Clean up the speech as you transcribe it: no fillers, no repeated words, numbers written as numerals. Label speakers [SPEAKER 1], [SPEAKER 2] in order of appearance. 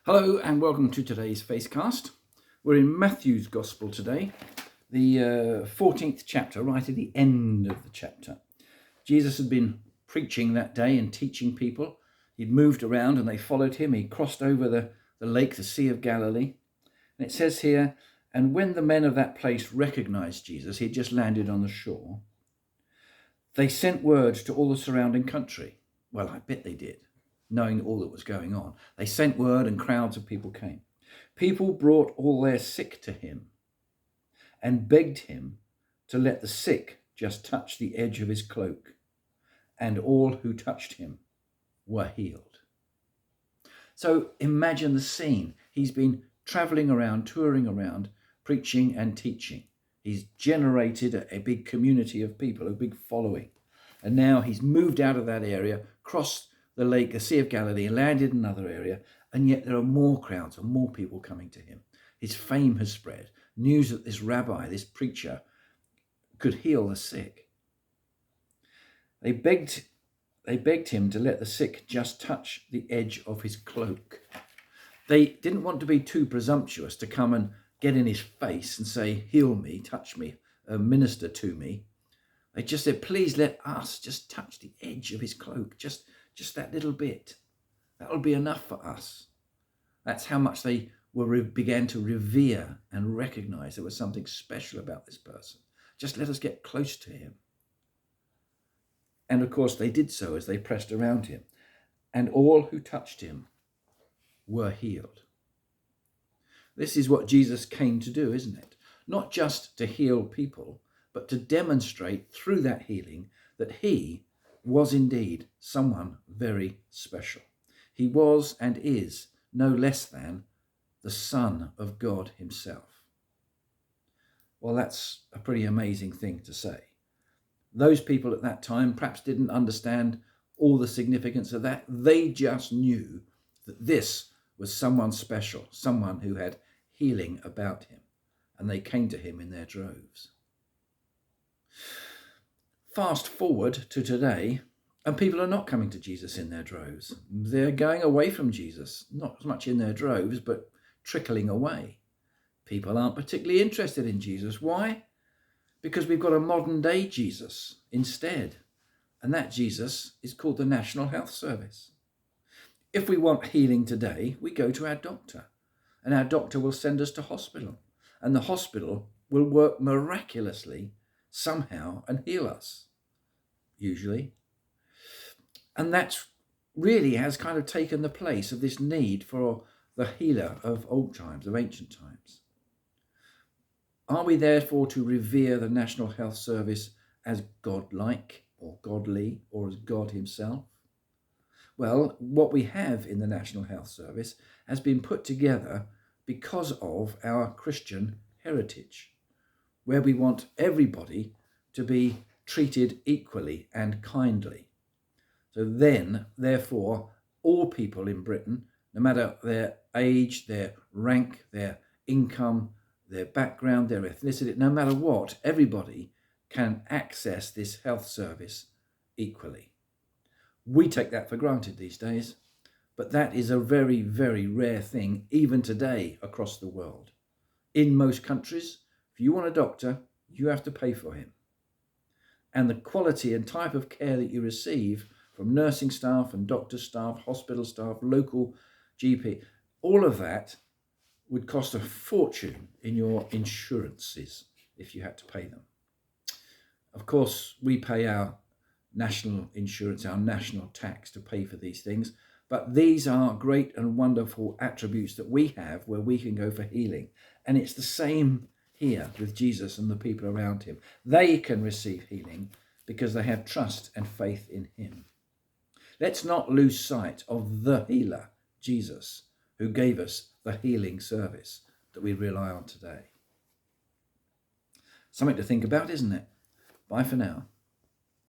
[SPEAKER 1] Hello and welcome to today's Facecast. We're in Matthew's Gospel today, the 14th chapter, right at the end of the chapter. Jesus had been preaching that day and teaching people. He'd moved around and they followed him. He crossed over the lake, the Sea of Galilee. And it says here, and when the men of that place recognized Jesus, he'd just landed on the shore, they sent word to all the surrounding country. Well, I bet they did, knowing all that was going on. They sent word and crowds of people came. People brought all their sick to him and begged him to let the sick just touch the edge of his cloak. And all who touched him were healed. So imagine the scene. He's been traveling around, touring around, preaching and teaching. He's generated a big community of people, a big following. And now he's moved out of that area, crossed the lake, the Sea of Galilee, landed in another area, and yet there are more crowds and more people coming to him. His fame has spread. News that this rabbi, this preacher, could heal the sick. They begged him to let the sick just touch the edge of his cloak. They didn't want to be too presumptuous to come and get in his face and say, heal me, touch me, minister to me. They just said, please let us just touch the edge of his cloak, just that little bit. That'll be enough for us. That's how much they began to revere and recognize there was something special about this person. Just let us get close to him. And of course they did so as they pressed around him. And all who touched him were healed. This is what Jesus came to do, isn't it? Not just to heal people, but to demonstrate through that healing that he was indeed someone very special. He was and is no less than the Son of God himself. Well, that's a pretty amazing thing to say. Those people at that time perhaps didn't understand all the significance of that. They just knew that this was someone special, someone who had healing about him, and they came to him in their droves. Fast forward to today, and people are not coming to Jesus in their droves. They're going away from Jesus, not as much in their droves, but trickling away. People aren't particularly interested in Jesus. Why? Because we've got a modern day Jesus instead. And that Jesus is called the National Health Service. If we want healing today, we go to our doctor, and our doctor will send us to hospital, and the hospital will work miraculously somehow and heal us, usually. And that's really has kind of taken the place of this need for the healer of old times, of ancient times. Are we therefore to revere the National Health Service as godlike or godly or as God himself? Well, what we have in the National Health Service has been put together because of our Christian heritage, where we want everybody to be treated equally and kindly. So then, therefore, all people in Britain, no matter their age, their rank, their income, their background, their ethnicity, no matter what, everybody can access this health service equally. We take that for granted these days, but that is a very, very rare thing, even today across the world. In most countries, if you want a doctor, you have to pay for him. And the quality and type of care that you receive from nursing staff and doctor staff, hospital staff, local GP, all of that would cost a fortune in your insurances if you had to pay them. Of course, we pay our national insurance, our national tax to pay for these things, but these are great and wonderful attributes that we have where we can go for healing. And it's the same here with Jesus and the people around him. They can receive healing because they have trust and faith in him. Let's not lose sight of the healer, Jesus, who gave us the healing service that we rely on today. Something to think about, isn't it? Bye for now.